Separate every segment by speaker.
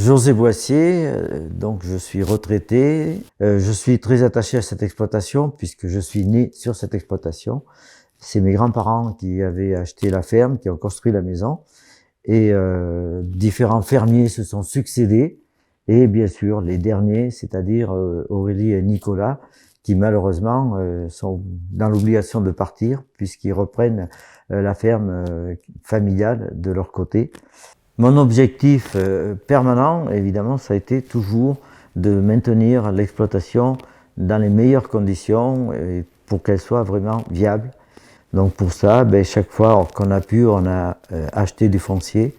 Speaker 1: José Boissier, donc je suis retraité. Je suis très attaché à cette exploitation puisque je suis né sur cette exploitation. C'est mes grands-parents qui avaient acheté la ferme, qui ont construit la maison. Et différents fermiers se sont succédés. Et bien sûr, les derniers, c'est-à-dire Aurélie et Nicolas, qui malheureusement sont dans l'obligation de partir puisqu'ils reprennent la ferme familiale de leur côté. Mon objectif permanent, évidemment, ça a été toujours de maintenir l'exploitation dans les meilleures conditions pour qu'elle soit vraiment viable. Donc pour ça, chaque fois qu'on a pu, on a acheté du foncier,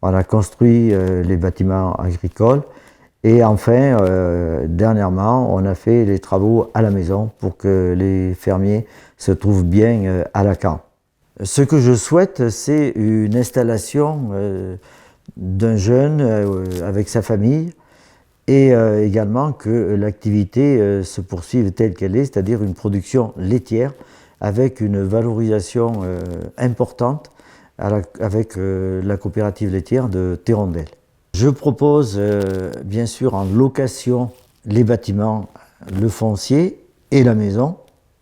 Speaker 1: on a construit les bâtiments agricoles et enfin, dernièrement, on a fait les travaux à la maison pour que les fermiers se trouvent bien à Lacan. Ce que je souhaite, c'est une installation d'un jeune avec sa famille et également que l'activité se poursuive telle qu'elle est, c'est-à-dire une production laitière avec une valorisation importante avec la coopérative laitière de Thérondelle. Je propose bien sûr en location les bâtiments, le foncier et la maison.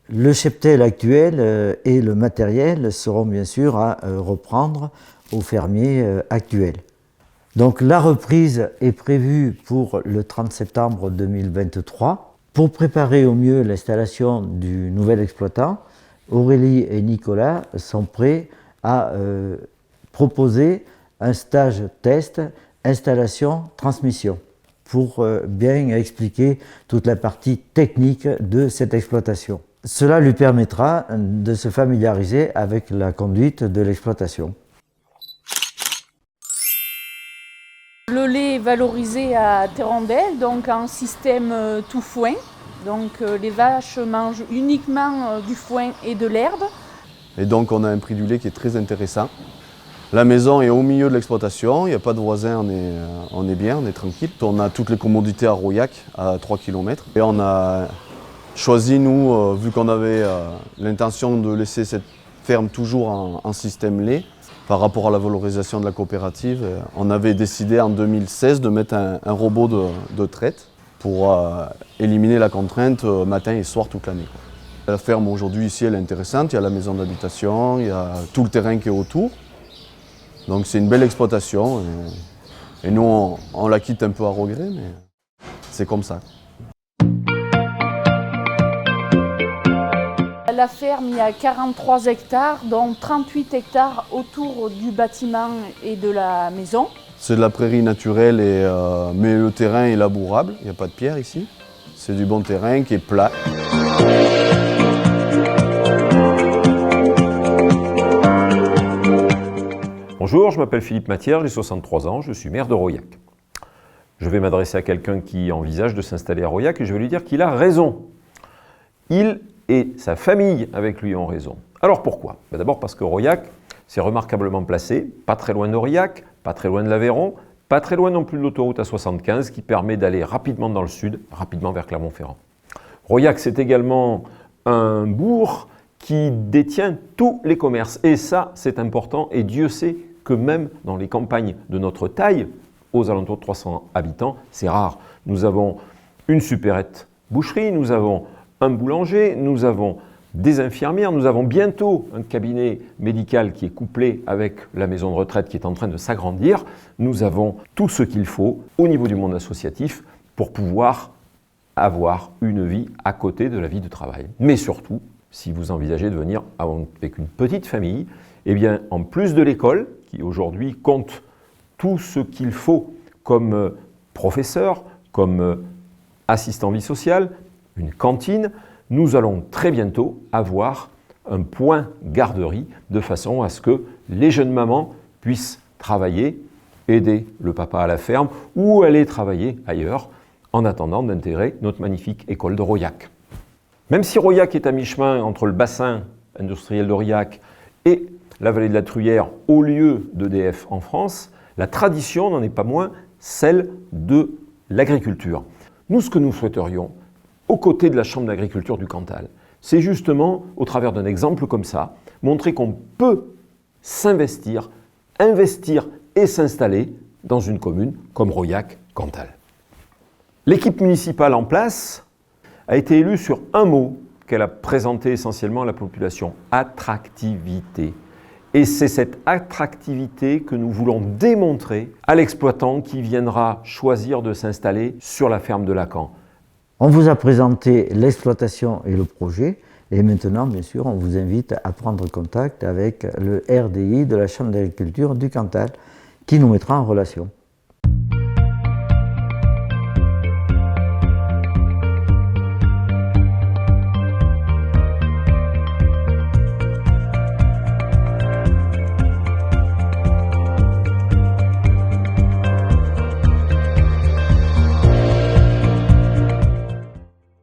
Speaker 1: Le cheptel actuel et le matériel seront bien sûr à reprendre aux fermiers actuels. Donc la reprise est prévue pour le 30 septembre 2023. Pour préparer au mieux l'installation du nouvel exploitant, Aurélie et Nicolas sont prêts à proposer un stage test, installation, transmission, pour bien expliquer toute la partie technique de cette exploitation. Cela lui permettra de se familiariser avec la conduite de l'exploitation.
Speaker 2: Le lait est valorisé à Thérondelle, donc en système tout foin. Donc les vaches mangent uniquement du foin et de l'herbe.
Speaker 3: Et donc on a un prix du lait qui est très intéressant. La maison est au milieu de l'exploitation, il n'y a pas de voisins, on est bien, on est tranquille. On a toutes les commodités à Rouillac, à 3 km. Et on a choisi, nous, vu qu'on avait l'intention de laisser cette ferme toujours en système lait, par rapport à la valorisation de la coopérative, on avait décidé en 2016 de mettre un robot de traite pour éliminer la contrainte matin et soir toute l'année. La ferme aujourd'hui ici elle est intéressante, il y a la maison d'habitation, il y a tout le terrain qui est autour. Donc c'est une belle exploitation et nous on la quitte un peu à regret, mais c'est comme ça.
Speaker 2: La ferme, il y a 43 hectares, dont 38 hectares autour du bâtiment et de la maison.
Speaker 3: C'est de la prairie naturelle, mais le terrain est labourable, il n'y a pas de pierre ici. C'est du bon terrain qui est plat.
Speaker 4: Bonjour, je m'appelle Philippe Mathière, j'ai 63 ans, je suis maire de Rouillac. Je vais m'adresser à quelqu'un qui envisage de s'installer à Rouillac et je vais lui dire qu'il a raison. Il et sa famille avec lui ont raison. Alors pourquoi? D'abord parce que Rouillac, c'est remarquablement placé, pas très loin d'Aurillac, pas très loin de l'Aveyron, pas très loin non plus de l'autoroute A75 qui permet d'aller rapidement dans le sud, rapidement vers Clermont-Ferrand. Rouillac, c'est également un bourg qui détient tous les commerces. Et ça, c'est important. Et Dieu sait que même dans les campagnes de notre taille, aux alentours de 300 habitants, c'est rare. Nous avons une supérette boucherie, nous avons un boulanger, nous avons des infirmières, nous avons bientôt un cabinet médical qui est couplé avec la maison de retraite qui est en train de s'agrandir. Nous avons tout ce qu'il faut au niveau du monde associatif pour pouvoir avoir une vie à côté de la vie de travail. Mais surtout, si vous envisagez de venir avec une petite famille, eh bien, en plus de l'école, qui aujourd'hui compte tout ce qu'il faut comme professeur, comme assistant vie sociale, une cantine, nous allons très bientôt avoir un point garderie de façon à ce que les jeunes mamans puissent travailler, aider le papa à la ferme ou aller travailler ailleurs en attendant d'intégrer notre magnifique école de Rouillac. Même si Rouillac est à mi-chemin entre le bassin industriel d'Aurillac et la vallée de la Truyère au lieu d'EDF en France, la tradition n'en est pas moins celle de l'agriculture. Nous, ce que nous souhaiterions, aux côtés de la Chambre d'agriculture du Cantal, c'est justement, au travers d'un exemple comme ça, montrer qu'on peut s'investir, investir et s'installer dans une commune comme Rouillac Cantal. L'équipe municipale en place a été élue sur un mot qu'elle a présenté essentiellement à la population, attractivité. Et c'est cette attractivité que nous voulons démontrer à l'exploitant qui viendra choisir de s'installer sur la ferme de Lacan.
Speaker 1: On vous a présenté l'exploitation et le projet, et maintenant, bien sûr, on vous invite à prendre contact avec le RDI de la Chambre d'agriculture du Cantal, qui nous mettra en relation.